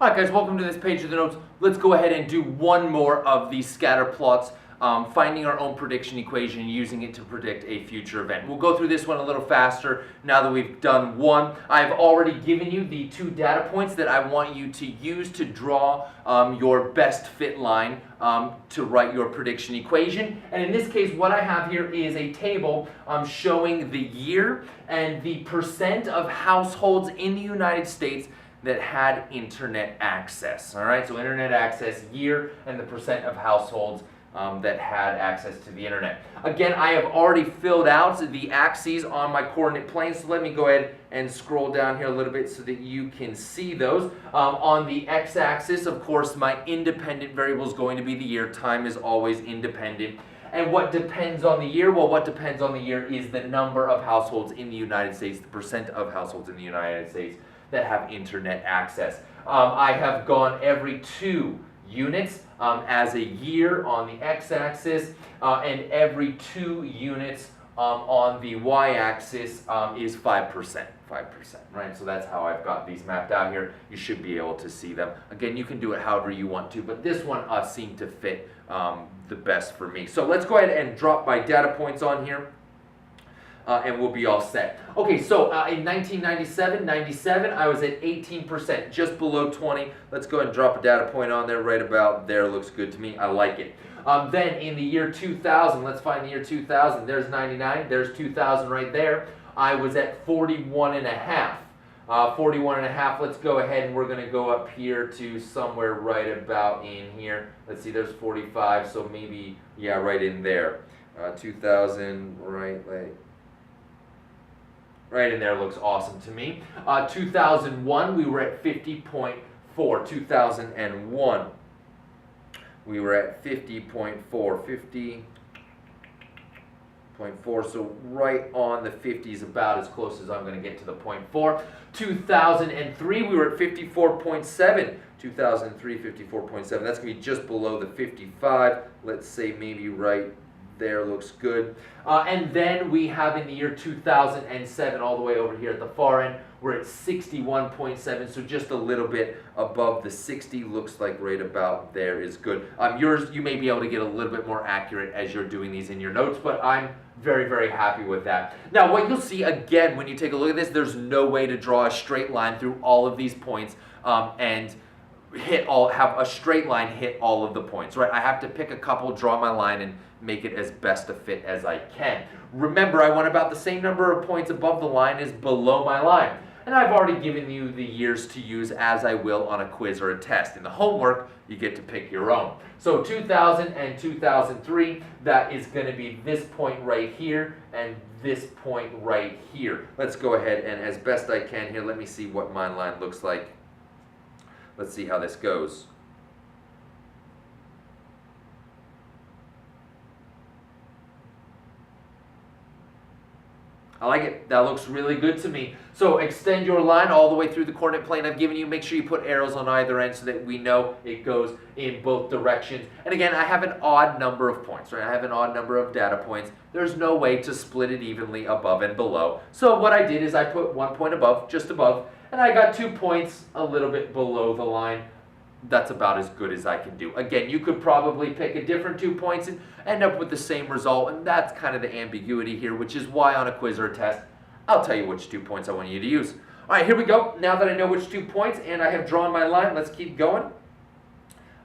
All right, guys, welcome to this page of the notes. Let's go ahead and do one more of these scatter plots, finding our own prediction equation and using it to predict a future event. We'll go through this one a little faster now that we've done one. I've already given you the two data points that I want you to use to draw your best fit line to write your prediction equation. And in this case, what I have here is a table showing the year and the percent of households in the United States that had internet access. All right, so internet access year and the percent of households that had access to the internet. Again, I have already filled out the axes on my coordinate plane, so let me go ahead and scroll down here a little bit so that you can see those. On the x-axis, of course, my independent variable is going to be the year. Time is always independent. And what depends on the year? Well, what depends on the year is the number of households in the United States, the percent of households in the United States that have internet access. I have gone every 2 units as a year on the x-axis, and every 2 units on the y-axis is 5%. 5%, right? So that's how I've got these mapped out here. You should be able to see them. Again, you can do it however you want to, but this one seemed to fit the best for me. So let's go ahead and drop my data points on here. And we'll be all set. Okay, so in 1997, I was at 18%, just below 20. Let's go ahead and drop a data point on there, right about there. Looks good to me. I like it. Then in the year 2000, let's find the year 2000. There's 99. There's 2000 right there. I was at 41.5. 41.5. Let's go ahead and we're going to go up here to somewhere right about in here. Let's see, there's 45, so maybe, yeah, right in there. 2000, right in there looks awesome to me. 2001, we were at 50.4. 2001, we were at 50.4. 50.4, so right on the 50 is about as close as I'm going to get to the 0.4. 2003, we were at 54.7. 2003, 54.7. That's going to be just below the 55. Let's say maybe right there looks good. And then we have in the year 2007, all the way over here at the far end, we're at 61.7, so just a little bit above the 60. Looks like right about there is good. Yours, you may be able to get a little bit more accurate as you're doing these in your notes, but I'm very, very happy with that. Now, what you'll see again when you take a look at this, there's no way to draw a straight line through all of these points and have a straight line hit all of the points, right? I have to pick a couple, draw my line, and make it as best a fit as I can. Remember, I want about the same number of points above the line as below my line. And I've already given you the years to use as I will on a quiz or a test. In the homework, you get to pick your own. So 2000 and 2003, that is going to be this point right here and this point right here. Let's go ahead and as best I can here, let me see what my line looks like. Let's see how this goes. I like it. That looks really good to me. So extend your line all the way through the coordinate plane I've given you. Make sure you put arrows on either end so that we know it goes in both directions. And again, I have an odd number of points, right? I have an odd number of data points. There's no way to split it evenly above and below. So what I did is I put 1 point above, just above, and I got 2 points a little bit below the line. That's about as good as I can do. Again, you could probably pick a different 2 points and end up with the same result, and that's kind of the ambiguity here, which is why on a quiz or a test, I'll tell you which 2 points I want you to use. All right, here we go. Now that I know which 2 points and I have drawn my line, let's keep going.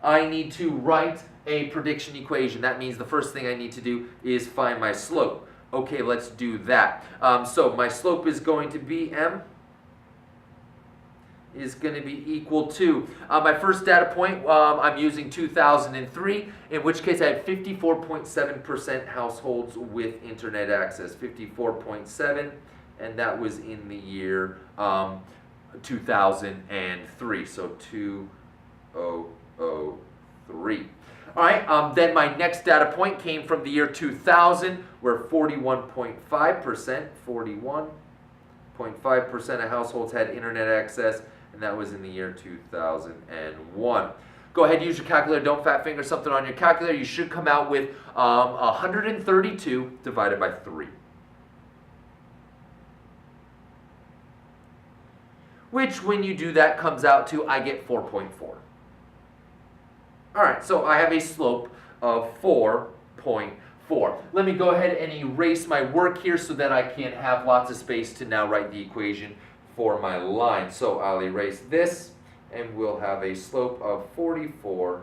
I need to write a prediction equation. That means the first thing I need to do is find my slope. Okay, let's do that. So my slope is going to be m is going to be equal to, my first data point, I'm using 2003, in which case I had 54.7% households with internet access. 54.7, and that was in the year 2003, so 2003. All right, then my next data point came from the year 2000, where 41.5%, 41.5% of households had internet access, and that was in the year 2001. Go ahead, use your calculator. Don't fat finger something on your calculator. You should come out with 132 divided by 3. which when you do that comes out to, I get 4.4. All right, so I have a slope of 4.4. Let me go ahead and erase my work here so that I can have lots of space to now write the equation for my line. So I'll erase this, and we'll have a slope of 4.4.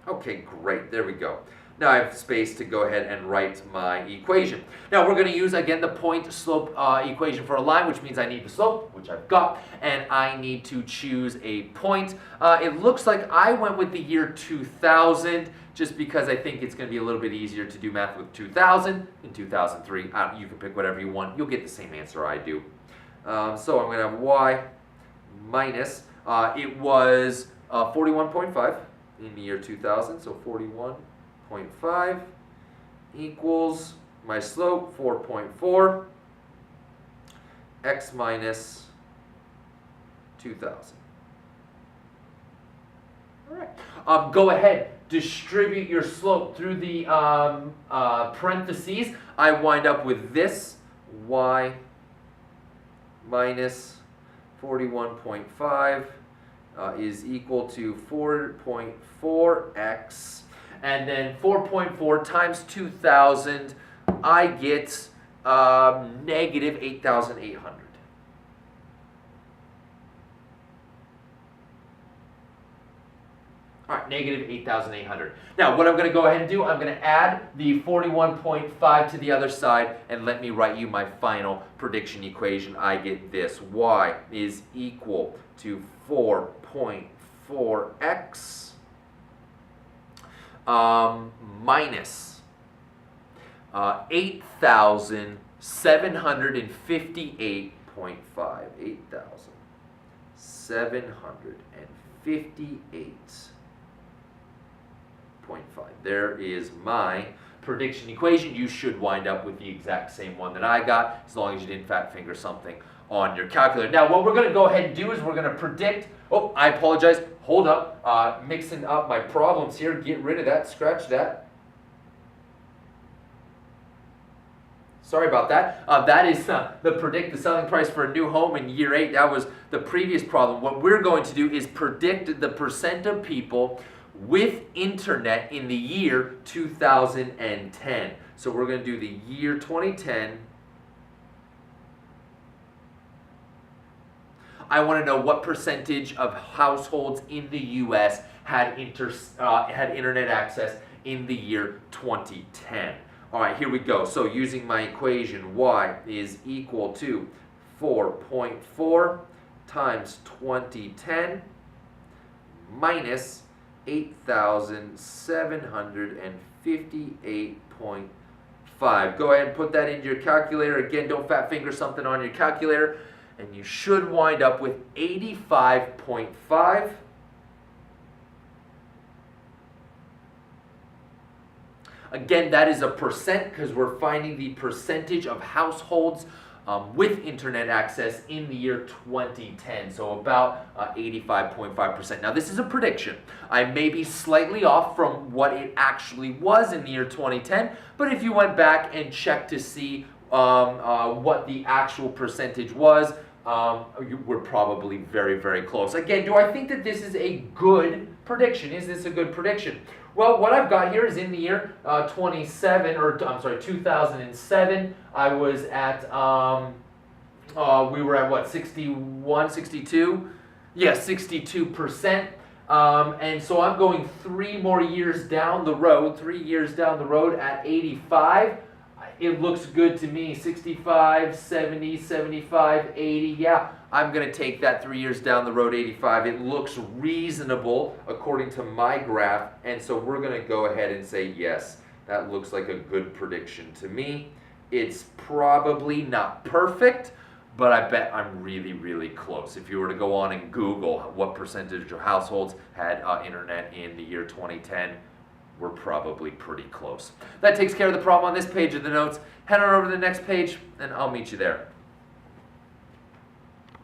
Okay, great, there we go. Now I have space to go ahead and write my equation. Now we're going to use, again, the point-slope equation for a line, which means I need the slope, which I've got, and I need to choose a point. It looks like I went with the year 2000, just because I think it's going to be a little bit easier to do math with 2000 than 2003. You can pick whatever you want. You'll get the same answer I do. So I'm going to have y minus, it was 41.5 in the year 2000, so 41.5 equals my slope, 4.4, x minus 2000. All right. Go ahead, distribute your slope through the parentheses. I wind up with this, y minus 41.5 is equal to 4.4x, and then 4.4 times 2,000, I get negative 8,800. All right, negative 8,800. Now, what I'm going to go ahead and do, I'm going to add the 41.5 to the other side, and let me write you my final prediction equation. I get this. Y is equal to 4.4x minus 8,758.5. 8,758.5. There is my prediction equation. You should wind up with the exact same one that I got, as long as you didn't fat finger something on your calculator. Now, what we're going to go ahead and do is we're going to predict. Oh, I apologize. Hold up. Mixing up my problems here. Get rid of that. Scratch that. Sorry about that. That is the predict the selling price for a new home in year 8. That was the previous problem. What we're going to do is predict the percent of people with internet in the year 2010. So we're going to do the year 2010. I want to know what percentage of households in the U.S. had internet access in the year 2010. All right, here we go. So using my equation, y is equal to 4.4 times 2010 minus 8,758.5. Go ahead and put that into your calculator. Again, don't fat finger something on your calculator. And you should wind up with 85.5. Again, that is a percent because we're finding the percentage of households with internet access in the year 2010. So about 85.5%. Now, this is a prediction. I may be slightly off from what it actually was in the year 2010, but if you went back and checked to see what the actual percentage was, we're probably very, very close. Again, do I think that this is a good prediction? Is this a good prediction? Well, what I've got here is in the year 2007, I was at, we were at what, 61, 62? Yeah, 62%. And so I'm going 3 more years down the road, 3 years down the road at 85. It looks good to me. 65, 70, 75, 80. Yeah, I'm going to take that 3 years down the road, 85. It looks reasonable according to my graph. And so we're going to go ahead and say, yes, that looks like a good prediction to me. It's probably not perfect, but I bet I'm really, really close. If you were to go on and Google what percentage of households had internet in the year 2010, we're probably pretty close. That takes care of the problem on this page of the notes. Head on over to the next page, and I'll meet you there.